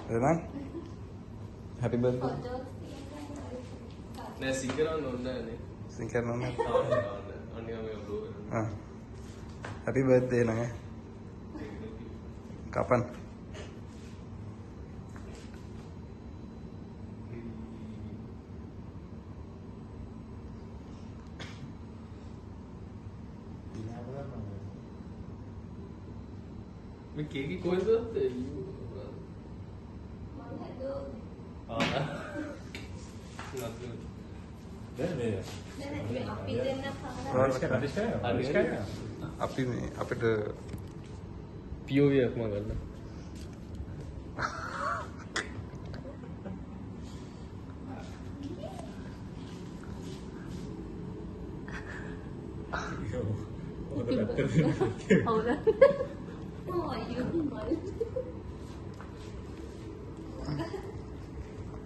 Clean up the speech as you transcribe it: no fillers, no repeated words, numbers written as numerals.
එහෙනම් happy birthday. නෑ සිංකරන්න ඕනේ නෑනේ. සිං කරන්න ඕනේ. අනිවා මේ බ්ලෝ ආ. happy birthday නං. Kapan? මේ කේක කොහෙද ගත්තේ? අපි මේ අපිට POV එකක් මම ගන්න. Hold on. Oh, you